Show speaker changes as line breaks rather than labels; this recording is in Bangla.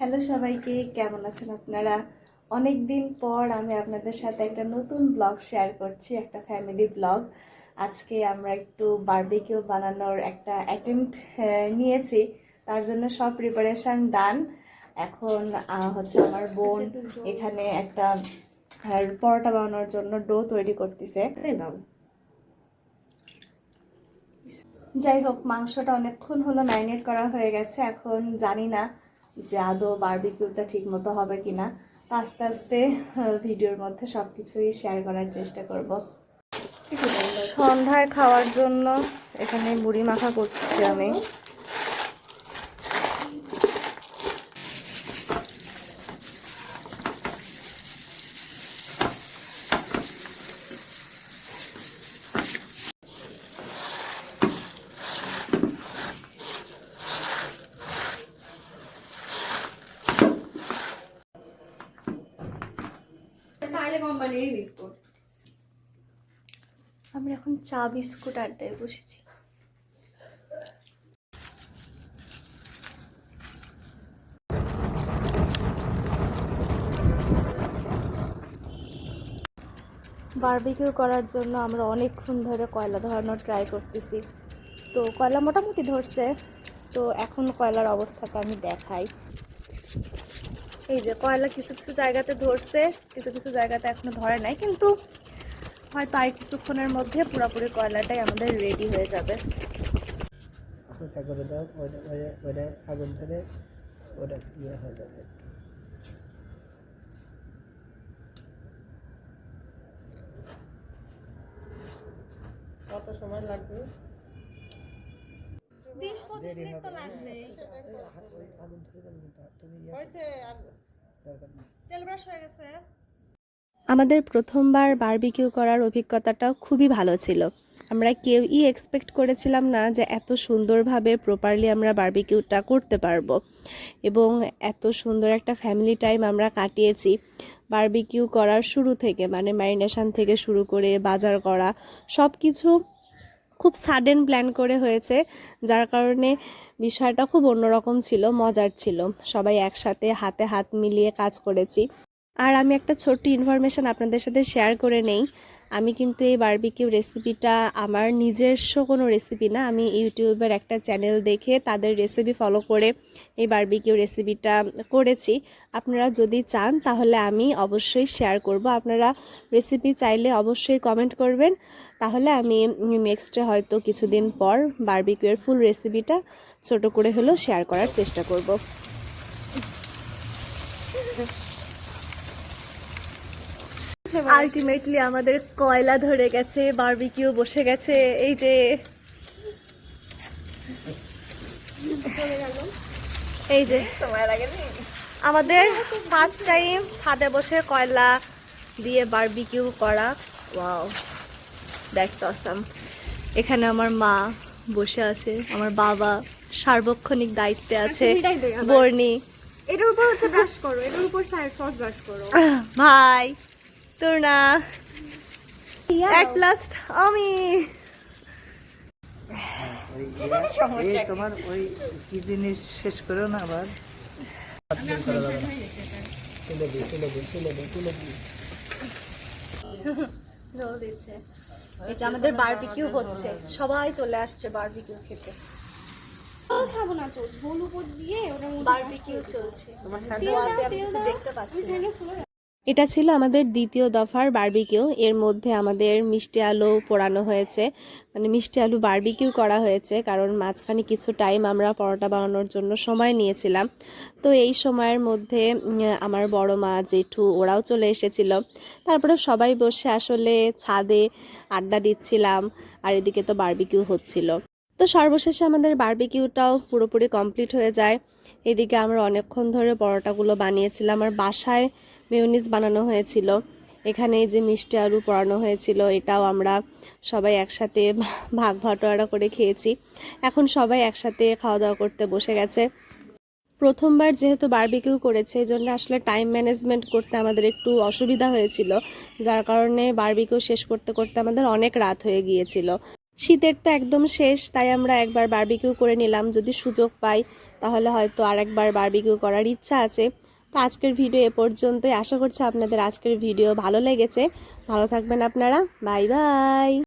হ্যালো সবাইকে, কেমন আছেন আপনারা? অনেক দিন পর আমি আপনাদের সাথে একটা নতুন ব্লগ শেয়ার করছি, একটা ফ্যামিলি ব্লগ। আজকে আমরা একটু বারবিকিউ বানানোর একটা অ্যাটেম্প্ট নিয়েছি। তার জন্য সব প্রিপারেশন ডান। এখন হচ্ছে আমার বোন এখানে একটা পরোটা বানানোর জন্য ডো তৈরি করতেছে। যাই হোক, মাংসটা অনেকক্ষণ হলো ম্যারিনেট করা হয়ে গেছে। এখন জানি না যে আদৌ বারবিকিউটা ঠিক মতো হবে কিনা। তো আস্তে আস্তে ভিডিওর মধ্যে সব কিছুই শেয়ার করার চেষ্টা করব। সন্ধ্যায় খাওয়ার জন্য এখানে মুড়ি মাখা করছি আমি। আমরা এখন চা বিস্কুট আড্ডায় বসেছি। বারবিকিউ করার জন্য আমরা অনেকক্ষণ ধরে কয়লা ধরানোর ট্রাই করতেছি। তো কয়লা মোটামুটি ধরছে। তো এখন কয়লার অবস্থাটা আমি দেখাই। এই যে কয়লা কিছু কিছু জায়গাতে ধরছে, কিছু কিছু জায়গাতে এখনো ধরে নাই, কিন্তু হয়তো আর কিছুক্ষণের মধ্যে পুরোপুরি কয়লাটাই আমাদের রেডি হয়ে যাবে।
করে দাও, ওইটা আগুন ধরে ওটা ইয়ে হয়ে যাবে। কত সময় লাগবে? 20-25 মিনিট তো লাগবে। আগুন ধরে যাবে কিন্তু তুমি হয়েছে আর দরকার নেই।
তেল ব্রাশ হয়ে গেছে। আমাদের প্রথমবার বারবিকিউ করার অভিজ্ঞতাটাও খুবই ভালো ছিল। আমরা কেউই এক্সপেক্ট করেছিলাম না যে এত সুন্দরভাবে প্রপারলি আমরা বারবিকিউটা করতে পারবো, এবং এত সুন্দর একটা ফ্যামিলি টাইম আমরা কাটিয়েছি। বারবিকিউ করার শুরু থেকে, মানে ম্যারিনেশন থেকে শুরু করে বাজার করা সব কিছু খুব সাডেন প্ল্যান করে হয়েছে, যার কারণে বিষয়টা খুব অন্যরকম ছিল, মজার ছিল। সবাই একসাথে হাতে হাত মিলিয়ে কাজ করেছি। আর আমি একটা ছোট্ট ইনফরমেশান আপনাদের সাথে শেয়ার করে নেই। আমি কিন্তু এই বারবিকিউ রেসিপিটা আমার নিজস্ব কোনো রেসিপি না, আমি ইউটিউবের একটা চ্যানেল দেখে তাদের রেসিপি ফলো করে এই বারবিকিউ রেসিপিটা করেছি। আপনারা যদি চান তাহলে আমি অবশ্যই শেয়ার করব। আপনারা রেসিপি চাইলে অবশ্যই কমেন্ট করবেন, তাহলে আমি নেক্সটে হয়তো কিছুদিন পর বারবিকিউয়ের ফুল রেসিপিটা ছোট করে হলেও শেয়ার করার চেষ্টা করব। আলটিমেটলি আমাদের কয়লা ধরে গেছে, বারবিকিউ বসে গেছে। এই যে সময় লাগে আমাদের ফার্স্ট টাইম ছাদে বসে কয়লা দিয়ে বারবিকিউ করা। Wow, that's awesome. এখানে আমার মা বসে আছে, আমার বাবা সার্বক্ষণিক দায়িত্বে আছে, বর্ণি।
এটার উপর হচ্ছে ব্রাশ করো, এটার উপর সস ব্রাশ করো।
ভাই তোর না, এট লাস্ট আমি।
তোমার ওই কি জিনিস শেষ করো না আবার।
জল দিচ্ছে। এই যে আমাদের বারবিকিউ হচ্ছে, সবাই চলে আসছে বারবিকিউ খেতে।
খাবো না তো, ঝোল উপর দিয়ে ওটার মধ্যে
বারবিকিউ চলছে, দেখতে পাচ্ছি।
তেল
এটা ছিল আমাদের দ্বিতীয় দফার বারবিকিউ। এর মধ্যে আমাদের মিষ্টি আলু পোড়ানো হয়েছে, মানে মিষ্টি আলু বারবিকিউ করা হয়েছে, কারণ মাঝখানে কিছু টাইম আমরা পরোটা বানানোর জন্য সময় নিয়েছিলাম। তো এই সময়ের মধ্যে আমার বড় মা, জেঠু ওরাও চলে এসেছিল। তারপরে সবাই বসে আসলে ছাদে আড্ডা দিচ্ছিলাম, আর এদিকে তো বারবিকিউ হচ্ছিল। তো সর্বশেষে আমাদের বারবিকিউটাও পুরোপুরি কমপ্লিট হয়ে যায়। এদিকে আমরা অনেকক্ষণ ধরে পরোটাগুলো বানিয়েছিলাম, আর বাসায় মেয়োনিজ বানানো হয়েছিল। এখানে এই যে মিষ্টি আলু পোড়ানো হয়েছিল, এটাও আমরা সবাই একসাথে ভাগ ভাটোয়ারা করে খেয়েছি। এখন সবাই একসাথে খাওয়া দাওয়া করতে বসে গেছে। প্রথমবার যেহেতু বারবিকিউ করেছে, এই জন্য আসলে টাইম ম্যানেজমেন্ট করতে আমাদের একটু অসুবিধা হয়েছিল, যার কারণে বারবিকিউ শেষ করতে করতে আমাদের অনেক রাত হয়ে গিয়েছিল। শীতের তো একদম শেষ, তাই আমরা একবার বারবিকিউ করে নিলাম। যদি সুযোগ পাই তাহলে হয়তো আরেকবার বারবিকিউ করার ইচ্ছা আছে। তো আজকের ভিডিও এ পর্যন্তই। আশা করছি আপনাদের আজকের ভিডিও ভালো লেগেছে। ভালো থাকবেন আপনারা। Bye bye.